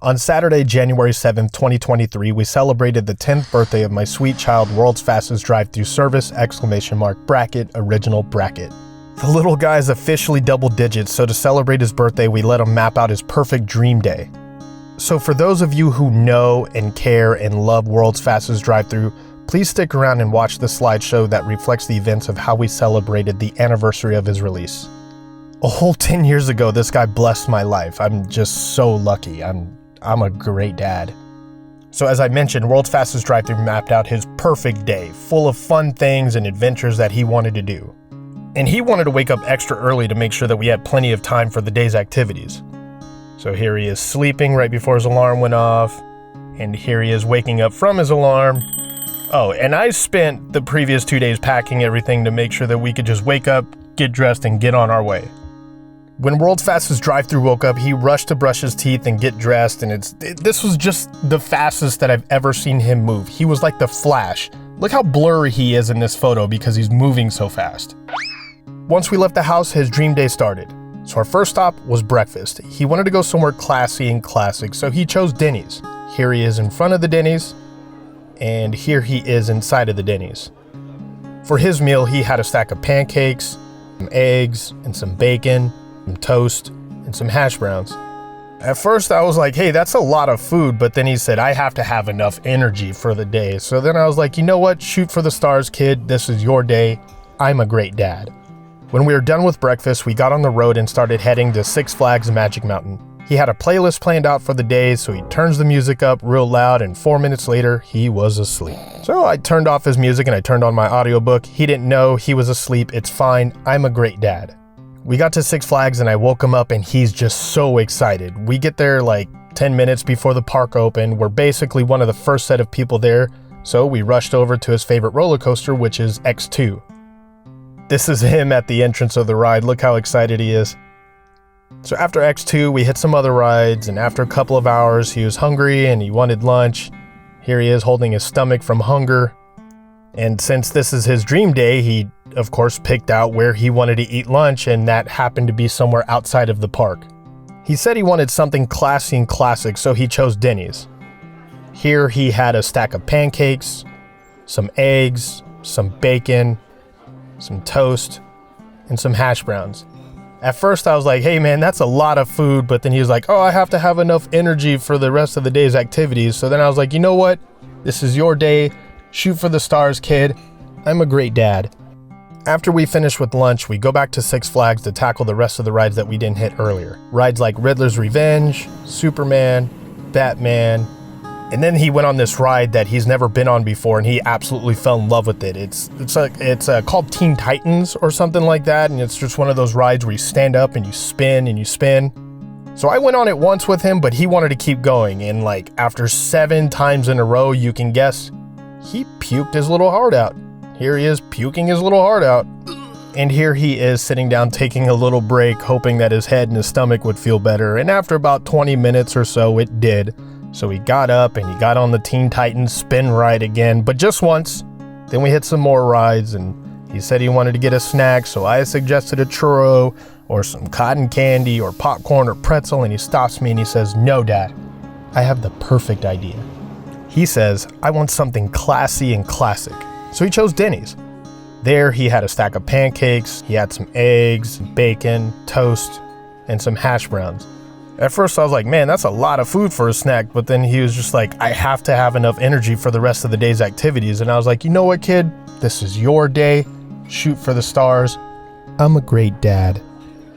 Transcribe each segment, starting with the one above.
On Saturday, January 7th, 2023, we celebrated the 10th birthday of my sweet child, world's fastest drive-through service, ! Bracket, original bracket. The little guy is officially double digits, so to celebrate his birthday, we let him map out his perfect dream day. So for those of you who know and care and love world's fastest drive-through, please stick around and watch the slideshow that reflects the events of how we celebrated the anniversary of his release. A whole 10 years ago, this guy blessed my life. I'm just so lucky. I'm a great dad. So as I mentioned, World's Fastest Drive-Thru mapped out his perfect day, full of fun things and adventures that he wanted to do. And he wanted to wake up extra early to make sure that we had plenty of time for the day's activities. So here he is sleeping right before his alarm went off, and here he is waking up from his alarm. Oh, and I spent the previous 2 days packing everything to make sure that we could just wake up, get dressed, and get on our way. When World's Fastest Drive-Thru woke up, he rushed to brush his teeth and get dressed, and this was just the fastest that I've ever seen him move. He was like the Flash. Look how blurry he is in this photo because he's moving so fast. Once we left the house, his dream day started. So our first stop was breakfast. He wanted to go somewhere classy and classic, so he chose Denny's. Here he is in front of the Denny's, and here he is inside of the Denny's. For his meal, he had a stack of pancakes, some eggs, and some bacon, some toast, and some hash browns. At first I was like, hey, that's a lot of food, but then he said, I have to have enough energy for the day. So then I was like, you know what? Shoot for the stars, kid. This is your day. I'm a great dad. When we were done with breakfast, we got on the road and started heading to Six Flags Magic Mountain. He had a playlist planned out for the day, so he turns the music up real loud, and 4 minutes later, he was asleep. So I turned off his music and I turned on my audiobook. He didn't know he was asleep. It's fine. I'm a great dad. We got to Six Flags and I woke him up and he's just so excited. We get there like 10 minutes before the park opened. We're basically one of the first set of people there, so we rushed over to his favorite roller coaster, which is X2. This is him at the entrance of the ride. Look how excited he is. So after X2, we hit some other rides, and after a couple of hours, he was hungry and he wanted lunch. Here he is holding his stomach from hunger. And since this is his dream day, he, of course, picked out where he wanted to eat lunch, and that happened to be somewhere outside of the park. He said he wanted something classy and classic, so he chose Denny's. Here he had a stack of pancakes, some eggs, some bacon, some toast, and some hash browns. At first I was like, hey man, that's a lot of food, but then he was like, oh, I have to have enough energy for the rest of the day's activities. So then I was like, you know what? This is your day. Shoot for the stars, kid. I'm a great dad. After we finish with lunch, we go back to Six Flags to tackle the rest of the rides that we didn't hit earlier. Rides like Riddler's Revenge, Superman, Batman, and then he went on this ride that he's never been on before, and he absolutely fell in love with it. It's called Teen Titans or something like that, and it's just one of those rides where you stand up and you spin and you spin. So I went on it once with him, but he wanted to keep going, and like after 7 times in a row, you can guess, he puked his little heart out. Here he is puking his little heart out. And here he is sitting down taking a little break, hoping that his head and his stomach would feel better. And after about 20 minutes or so, it did. So he got up and he got on the Teen Titans spin ride again, but just once. Then we hit some more rides, and he said he wanted to get a snack, so I suggested a churro or some cotton candy or popcorn or pretzel, and he stops me and he says, no, Dad, I have the perfect idea. He says, I want something classy and classic. So he chose Denny's. There he had a stack of pancakes, he had some eggs, bacon, toast, and some hash browns. At first I was like, man, that's a lot of food for a snack, but then he was just like, I have to have enough energy for the rest of the day's activities. And I was like, you know what, kid? This is your day. Shoot for the stars. I'm a great dad.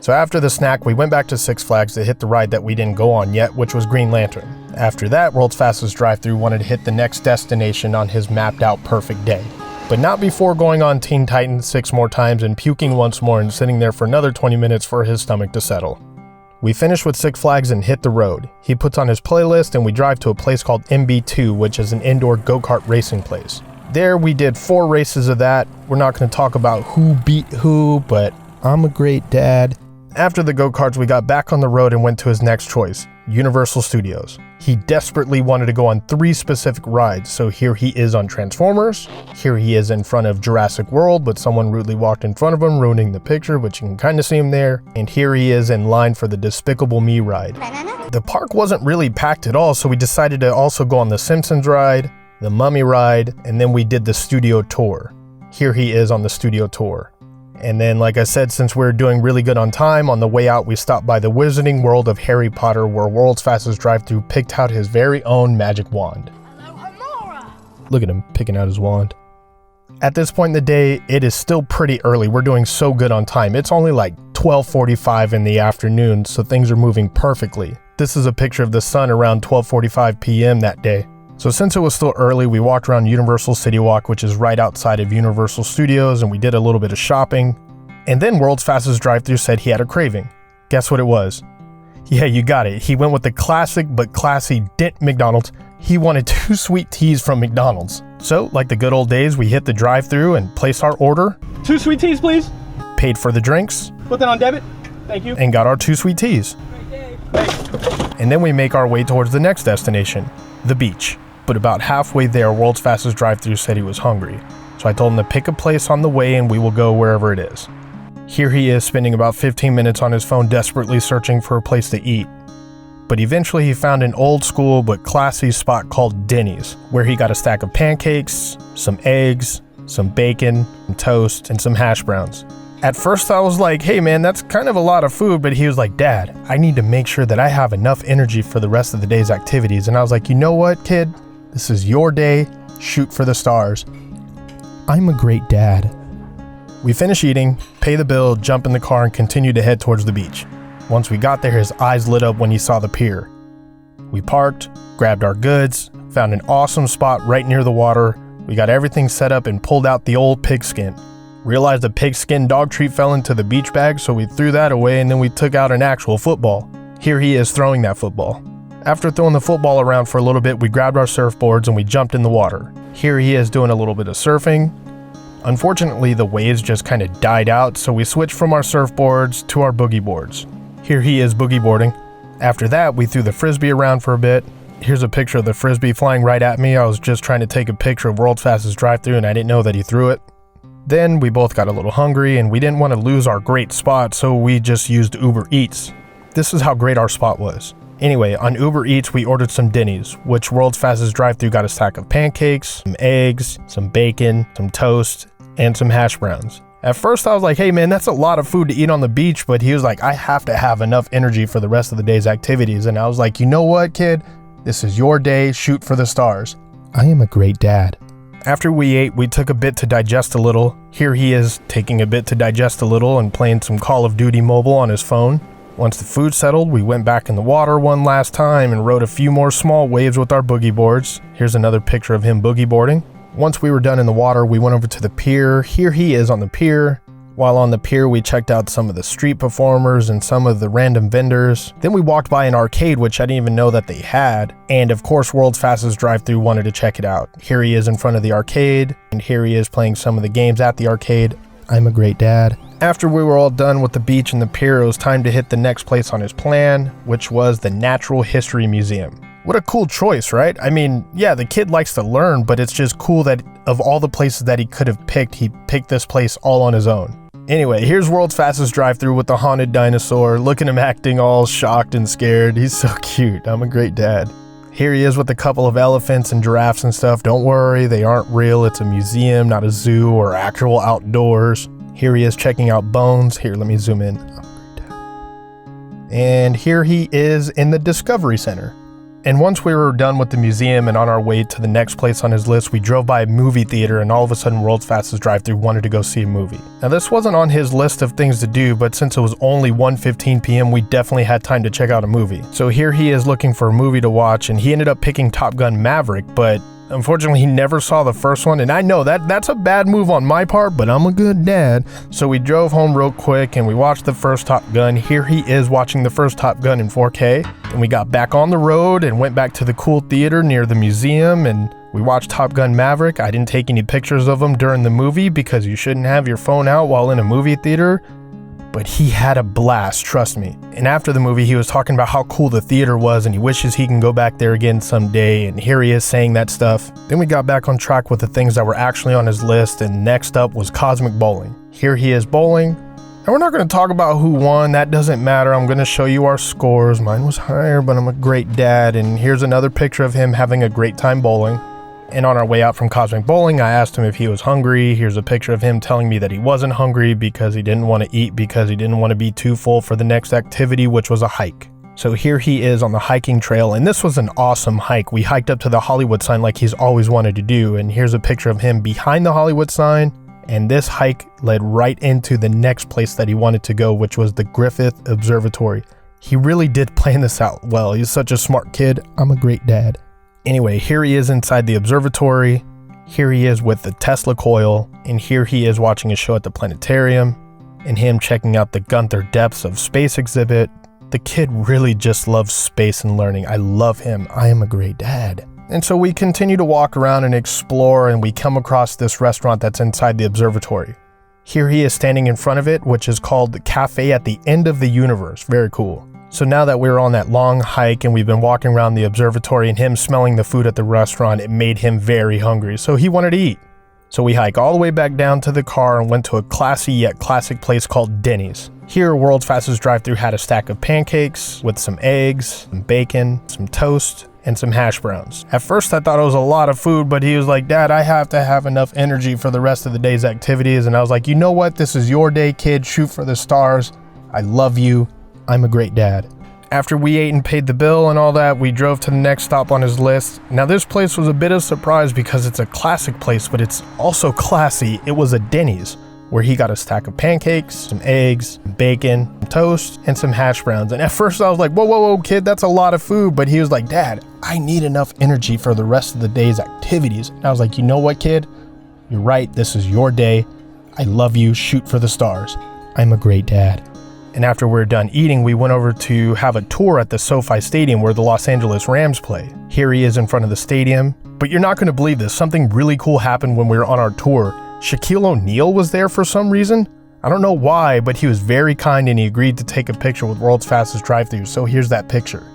So after the snack, we went back to Six Flags to hit the ride that we didn't go on yet, which was Green Lantern. After that, World's Fastest Drive-Thru wanted to hit the next destination on his mapped out perfect day. But not before going on Teen Titans 6 more times and puking once more and sitting there for another 20 minutes for his stomach to settle. We finished with Six Flags and hit the road. He puts on his playlist and we drive to a place called MB2, which is an indoor go-kart racing place. There we did 4 races of that. We're not going to talk about who beat who, but I'm a great dad. After the go-karts, we got back on the road and went to his next choice, Universal Studios. He desperately wanted to go on 3 specific rides, so here he is on Transformers, here he is in front of Jurassic World, but someone rudely walked in front of him, ruining the picture, but you can kind of see him there, and here he is in line for the Despicable Me ride. The park wasn't really packed at all, so we decided to also go on the Simpsons ride, the Mummy ride, and then we did the studio tour. Here he is on the studio tour. And then, like I said, since we were doing really good on time, on the way out we stopped by the Wizarding World of Harry Potter, where World's Fastest Drive-Thru picked out his very own magic wand. Look at him picking out his wand. At this point in the day, it is still pretty early. We're doing so good on time. It's only like 12:45 in the afternoon, so things are moving perfectly. This is a picture of the sun around 12:45 p.m. that day. So since it was still early, we walked around Universal City Walk, which is right outside of Universal Studios, and we did a little bit of shopping. And then World's Fastest Drive-Thru said he had a craving. Guess what it was? Yeah, you got it. He went with the classic but classy Dent McDonald's. He wanted 2 sweet teas from McDonald's. So, like the good old days, we hit the drive-thru and placed our order. 2 sweet teas, please. Paid for the drinks. Put that on debit. Thank you. And got our 2 sweet teas. And then we make our way towards the next destination, the beach. But about halfway there, World's Fastest Drive-Thru said he was hungry. So I told him to pick a place on the way and we will go wherever it is. Here he is spending about 15 minutes on his phone desperately searching for a place to eat. But eventually he found an old school but classy spot called Denny's, where he got a stack of pancakes, some eggs, some bacon, some toast, and some hash browns. At first I was like, hey man, that's kind of a lot of food, but he was like, Dad, I need to make sure that I have enough energy for the rest of the day's activities. And I was like, you know what, kid? This is your day. Shoot for the stars. I'm a great dad. We finish eating, pay the bill, jump in the car, and continue to head towards the beach. Once we got there, his eyes lit up when he saw the pier. We parked, grabbed our goods, found an awesome spot right near the water. We got everything set up and pulled out the old pigskin. Realized the pigskin dog treat fell into the beach bag, so we threw that away and then we took out an actual football. Here he is throwing that football. After throwing the football around for a little bit, we grabbed our surfboards and we jumped in the water. Here he is doing a little bit of surfing. Unfortunately, the waves just kind of died out, so we switched from our surfboards to our boogie boards. Here he is boogie boarding. After that, we threw the frisbee around for a bit. Here's a picture of the frisbee flying right at me. I was just trying to take a picture of World's Fastest Drive-Thru and I didn't know that he threw it. Then we both got a little hungry and we didn't want to lose our great spot, so we just used Uber Eats. This is how great our spot was. Anyway, on Uber Eats, we ordered some Denny's, which World's Fastest Drive-Thru got a stack of pancakes, some eggs, some bacon, some toast, and some hash browns. At first, I was like, hey man, that's a lot of food to eat on the beach, but he was like, I have to have enough energy for the rest of the day's activities. And I was like, you know what, kid? This is your day. Shoot for the stars. I am a great dad. After we ate, we took a bit to digest a little. Here he is taking a bit to digest a little and playing some Call of Duty Mobile on his phone. Once the food settled, we went back in the water one last time and rode a few more small waves with our boogie boards. Here's another picture of him boogie boarding. Once we were done in the water, we went over to the pier. Here he is on the pier. While on the pier, we checked out some of the street performers and some of the random vendors. Then we walked by an arcade, which I didn't even know that they had. And of course, World's Fastest Drive-Thru wanted to check it out. Here he is in front of the arcade, and here he is playing some of the games at the arcade. I'm a great dad. After we were all done with the beach and the pier, it was time to hit the next place on his plan, which was the Natural History Museum. What a cool choice, right? I mean, yeah, the kid likes to learn, but it's just cool that of all the places that he could have picked, he picked this place all on his own. Anyway, here's World's Fastest Drive-Thru with the haunted dinosaur. Look at him acting all shocked and scared. He's so cute. I'm a great dad. Here he is with a couple of elephants and giraffes and stuff. Don't worry, they aren't real. It's a museum, not a zoo or actual outdoors. Here he is checking out bones. Here, let me zoom in. I'm a great dad. And here he is in the Discovery Center. And once we were done with the museum and on our way to the next place on his list, we drove by a movie theater and all of a sudden World's Fastest Drive-Thru wanted to go see a movie. Now this wasn't on his list of things to do, but since it was only 1:15 p.m. we definitely had time to check out a movie. So here he is looking for a movie to watch and he ended up picking Top Gun Maverick, but unfortunately he never saw the first one, and I know that's a bad move on my part, but I'm a good dad. So we drove home real quick and we watched the first Top Gun. Here he is watching the first Top Gun in 4K. And we got back on the road and went back to the cool theater near the museum and we watched Top Gun Maverick. I didn't take any pictures of him during the movie because you shouldn't have your phone out while in a movie theater. But he had a blast, trust me. And after the movie, he was talking about how cool the theater was and he wishes he can go back there again someday, and here he is saying that stuff. Then we got back on track with the things that were actually on his list, and next up was Cosmic Bowling. Here he is bowling. And we're not going to talk about who won. That doesn't matter. I'm going to show you our scores. Mine was higher, but I'm a great dad. And here's another picture of him having a great time bowling. And on our way out from Cosmic Bowling, I asked him if he was hungry. Here's a picture of him telling me that he wasn't hungry because he didn't want to eat because he didn't want to be too full for the next activity, which was a hike. So here he is on the hiking trail, and this was an awesome hike. We hiked up to the Hollywood sign like he's always wanted to do, and here's a picture of him behind the Hollywood sign, and this hike led right into the next place that he wanted to go, which was the Griffith Observatory. He really did plan this out well. He's such a smart kid. I'm a great dad. Anyway, here he is inside the observatory. Here he is with the Tesla coil, and here he is watching a show at the planetarium, and him checking out the Gunther Depths of Space exhibit. The kid really just loves space and learning. I love him. I am a great dad. And so we continue to walk around and explore, and we come across this restaurant that's inside the observatory. Here he is standing in front of it, which is called the Cafe at the End of the Universe. Very cool. So now that we're on that long hike and we've been walking around the observatory and him smelling the food at the restaurant, it made him very hungry. So he wanted to eat. So we hike all the way back down to the car and went to a classy yet classic place called Denny's. Here, World's Fastest Drive-Thru had a stack of pancakes with some eggs, some bacon, some toast, and some hash browns. At first I thought it was a lot of food, but he was like, Dad, I have to have enough energy for the rest of the day's activities. And I was like, you know what? This is your day, kid. Shoot for the stars. I love you. I'm a great dad. After we ate and paid the bill and all that, we drove to the next stop on his list. Now this place was a bit of a surprise because it's a classic place, but it's also classy. It was a Denny's, where he got a stack of pancakes, some eggs, bacon, toast, and some hash browns. And at first I was like, whoa, kid, that's a lot of food. But he was like, Dad, I need enough energy for the rest of the day's activities. And I was like, you know what, kid? You're right. This is your day. I love you. Shoot for the stars. I'm a great dad. And after we were done eating, we went over to have a tour at the SoFi Stadium where the Los Angeles Rams play. Here he is in front of the stadium. But you're not going to believe this. Something really cool happened when we were on our tour. Shaquille O'Neal was there for some reason. I don't know why, but he was very kind and he agreed to take a picture with World's Fastest Drive-Thru. So here's that picture.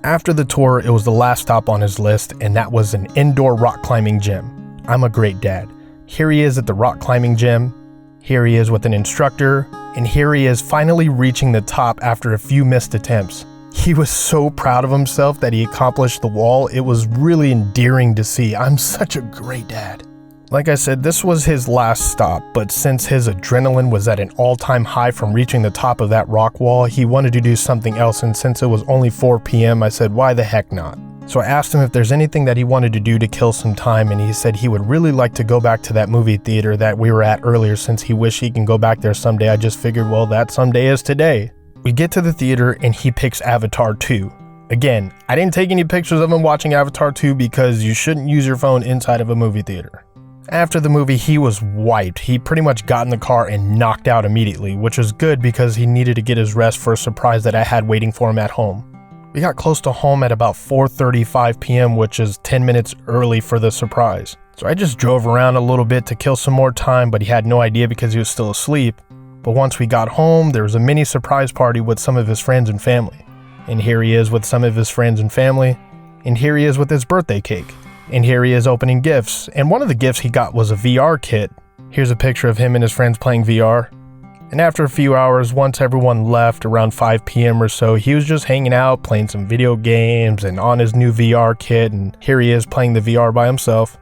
After the tour, it was the last stop on his list, and that was an indoor rock climbing gym. I'm a great dad. Here he is at the rock climbing gym. Here he is with an instructor. And here he is finally reaching the top after a few missed attempts. He was so proud of himself that he accomplished the wall. It was really endearing to see. I'm such a great dad. Like I said, this was his last stop, but since his adrenaline was at an all-time high from reaching the top of that rock wall, he wanted to do something else, and since it was only 4 p.m., I said, why the heck not? So I asked him if there's anything that he wanted to do to kill some time, and he said he would really like to go back to that movie theater that we were at earlier since he wished he can go back there someday. I just figured, well, that someday is today. We get to the theater and he picks Avatar 2. Again, I didn't take any pictures of him watching Avatar 2 because you shouldn't use your phone inside of a movie theater. After the movie, he was wiped. He pretty much got in the car and knocked out immediately, which was good because he needed to get his rest for a surprise that I had waiting for him at home. We got close to home at about 4:35 p.m., which is 10 minutes early for the surprise. So I just drove around a little bit to kill some more time, but he had no idea because he was still asleep. But once we got home, there was a mini surprise party with some of his friends and family. And here he is with some of his friends and family. And here he is with his birthday cake. And here he is opening gifts. And one of the gifts he got was a VR kit. Here's a picture of him and his friends playing VR. And after a few hours, once everyone left around 5 p.m. or so, he was just hanging out, playing some video games and on his new VR kit. And here he is playing the VR by himself.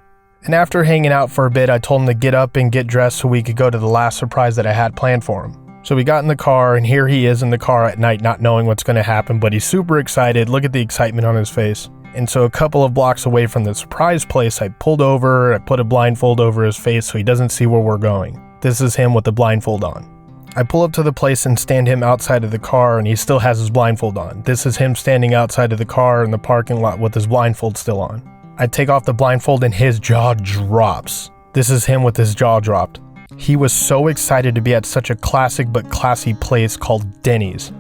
And after hanging out for a bit, I told him to get up and get dressed so we could go to the last surprise that I had planned for him. So we got in the car, and here he is in the car at night not knowing what's going to happen, but he's super excited. Look at the excitement on his face. And so a couple of blocks away from the surprise place, I pulled over, I put a blindfold over his face so he doesn't see where we're going. This is him with the blindfold on. I pull up to the place and stand him outside of the car, and he still has his blindfold on. This is him standing outside of the car in the parking lot with his blindfold still on. I take off the blindfold and his jaw drops. This is him with his jaw dropped. He was so excited to be at such a classic but classy place called Denny's.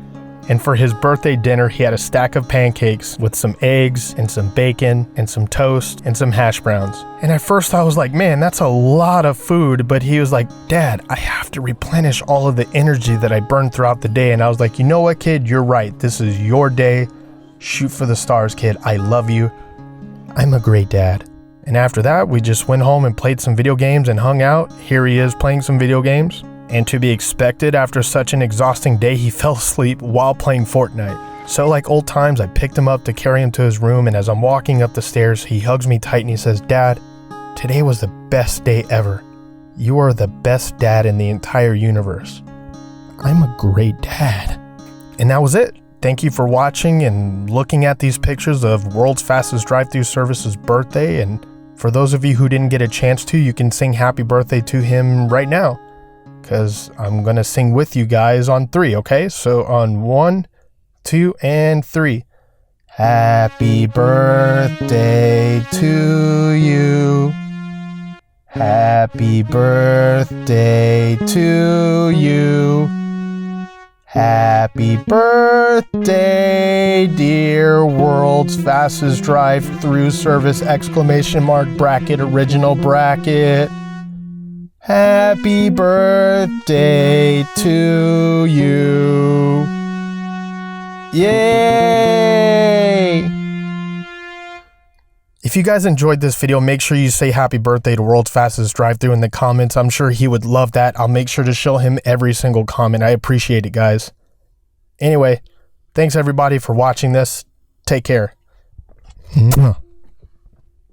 And for his birthday dinner, he had a stack of pancakes with some eggs and some bacon and some toast and some hash browns. And at first I was like, man, that's a lot of food. But he was like, Dad, I have to replenish all of the energy that I burned throughout the day. And I was like, you know what, kid? You're right. This is your day. Shoot for the stars, kid. I love you. I'm a great dad. And after that, we just went home and played some video games and hung out. Here he is playing some video games. And to be expected, after such an exhausting day, he fell asleep while playing Fortnite. So like old times, I picked him up to carry him to his room, and as I'm walking up the stairs, he hugs me tight and he says, "Dad, today was the best day ever. You are the best dad in the entire universe." I'm a great dad. And that was it. Thank you for watching and looking at these pictures of World's Fastest Drive-Thru Service's birthday. And for those of you who didn't get a chance to, you can sing happy birthday to him right now, because I'm gonna sing with you guys on 3, okay? So on 1, 2, and 3. Happy birthday to you. Happy birthday to you. Happy birthday, dear World's Fastest Drive-Thru Service! ! Original bracket. Happy birthday to you. Yay! If you guys enjoyed this video, make sure you say happy birthday to World's Fastest Drive-Thru in the comments. I'm sure he would love that. I'll make sure to show him every single comment. I appreciate it, guys. Anyway, thanks everybody for watching this. Take care. Mwah.